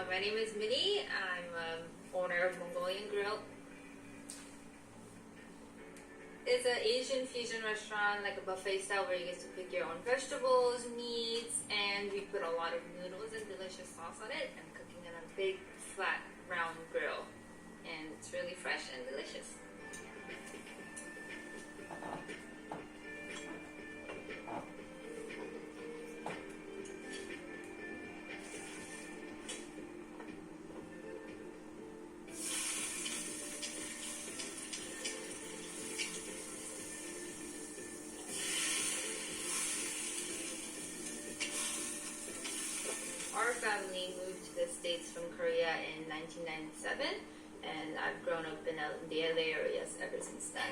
My name is Minnie. I'm owner of Mongolian Grill. It's an Asian fusion restaurant, like a buffet style, where you get to pick your own vegetables, meats, and we put a lot of noodles and delicious sauce on it, and cooking it on a big, flat, round grill. And it's really fresh and delicious. Our family moved to the States from Korea in 1997, and I've grown up in the LA areas ever since then.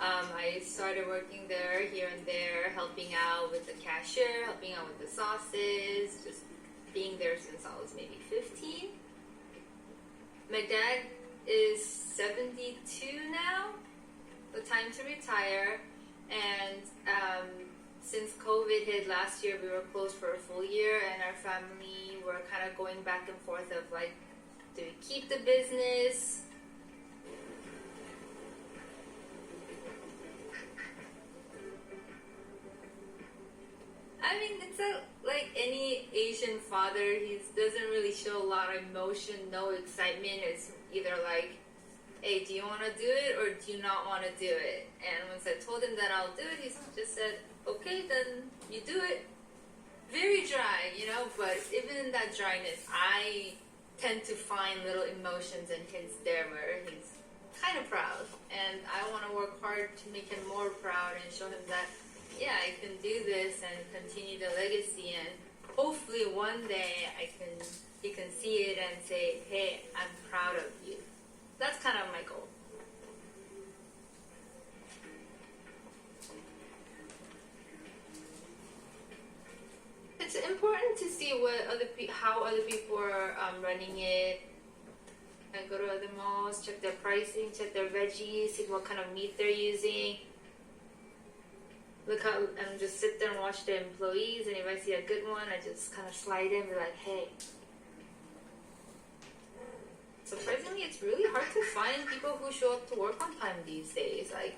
I started working there, here and there, helping out with the cashier, helping out with the sauces, just being there since I was maybe 15. My dad is 72 now, the time to retire, and since COVID hit last year, we were closed for a full year, and our family were kind of going back and forth of like, do we keep the business? I mean, it's like any Asian father, he doesn't really show a lot of emotion, no excitement. It's either like, hey, do you want to do it or do you not want to do it? And once I told him that I'll do it, he just said, okay, then you do it. Very dry, but even in that dryness, I tend to find little emotions and hints there where he's kind of proud. And I want to work hard to make him more proud and show him that, yeah, I can do this and continue the legacy, and hopefully one day he can see it and say, hey, I'm proud of you. That's kind of my goal. It's important to see how other people are running it. I go to other malls, check their pricing, check their veggies, see what kind of meat they're using. And just sit there and watch the employees, and if I see a good one, I just kind of slide in and be like, hey. Surprisingly, it's really hard to find people who show up to work on time these days. Like,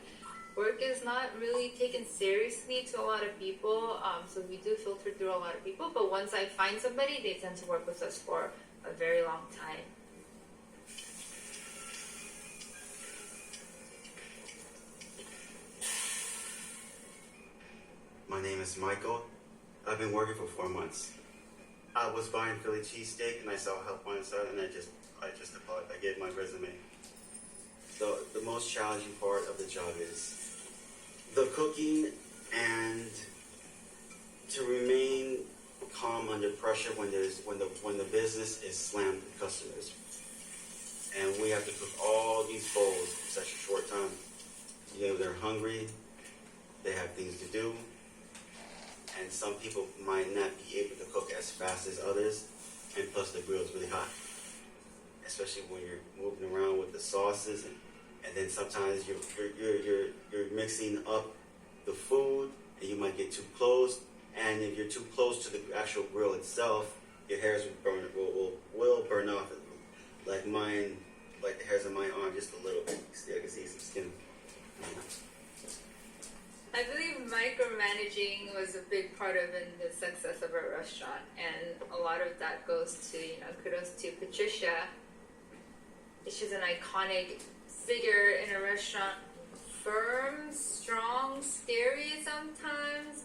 work is not really taken seriously to a lot of people, so we do filter through a lot of people, but once I find somebody, they tend to work with us for a very long time. My name is Michael. I've been working for 4 months. I was buying Philly cheesesteak and I saw help on the side, and I just applied. I gave my resume. The most challenging part of the job is the cooking and to remain calm under pressure when the business is slammed with customers. And we have to cook all these bowls in such a short time. They're hungry, they have things to do, and some people might not be able to cook as fast as others, and plus the grill's really hot, especially when you're moving around with the sauces, and then sometimes you're mixing up the food, and you might get too close, and if you're too close to the actual grill itself, your hairs will burn off, like mine, like the hairs on my arm, just a little bit. I can see some skin. I believe micromanaging was a big part of the success of our restaurant, and a lot of that goes to, kudos to Patricia. She's an iconic figure in a restaurant. Firm, strong, scary sometimes.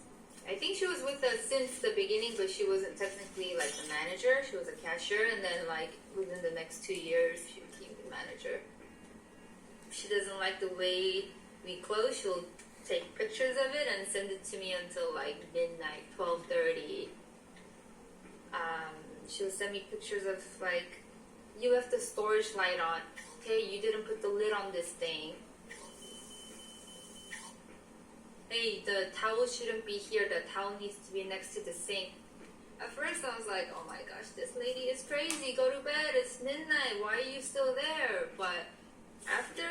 I think she was with us since the beginning, but she wasn't technically like the manager. She was a cashier, and then like within the next 2 years, she became the manager. If she doesn't like the way we close, she'll take pictures of it and send it to me until like midnight, 12:30. She'll send me pictures of like, you left the storage light on. Okay, you didn't put the lid on this thing. Hey, the towel shouldn't be here. The towel needs to be next to the sink. At first I was like, oh my gosh, this lady is crazy. Go to bed. It's midnight. Why are you still there? But after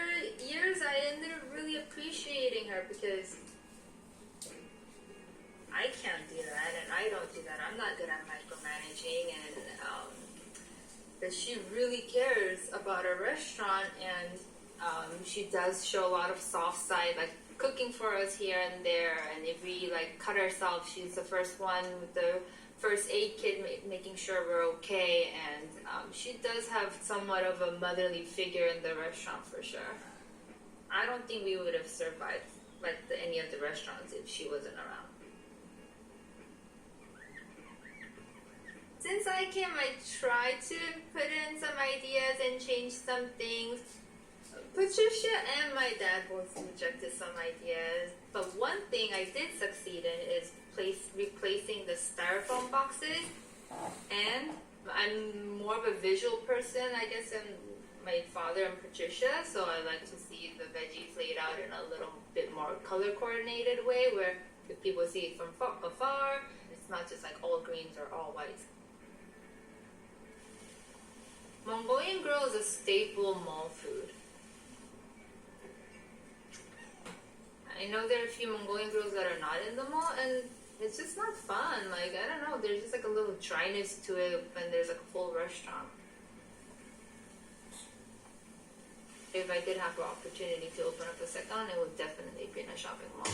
years, I ended up really appreciating her because I can't do that, and I don't do that. I'm not good at micromanaging, and but she really cares about our restaurant, and she does show a lot of soft side, like cooking for us here and there. And if we like cut ourselves, she's the first one with the first aid kit, making sure we're okay. And she does have somewhat of a motherly figure in the restaurant for sure. I don't think we would have survived like any of the restaurants if she wasn't around. Since I came, I tried to put in some ideas and change some things. Patricia and my dad both rejected some ideas, but one thing I did succeed in is replacing the styrofoam boxes. And I'm more of a visual person, I guess, than my father and Patricia, so I like to see the veggies laid out in a little bit more color coordinated way, where if people see it from afar, it's not just like all greens or all whites. Mongolian grill is a staple mall food. I know there are a few Mongolian grills that are not in the mall, and it's just not fun. Like, I don't know, there's just like a little dryness to it when there's like a full restaurant. If I did have the opportunity to open up a second, it would definitely be in a shopping mall.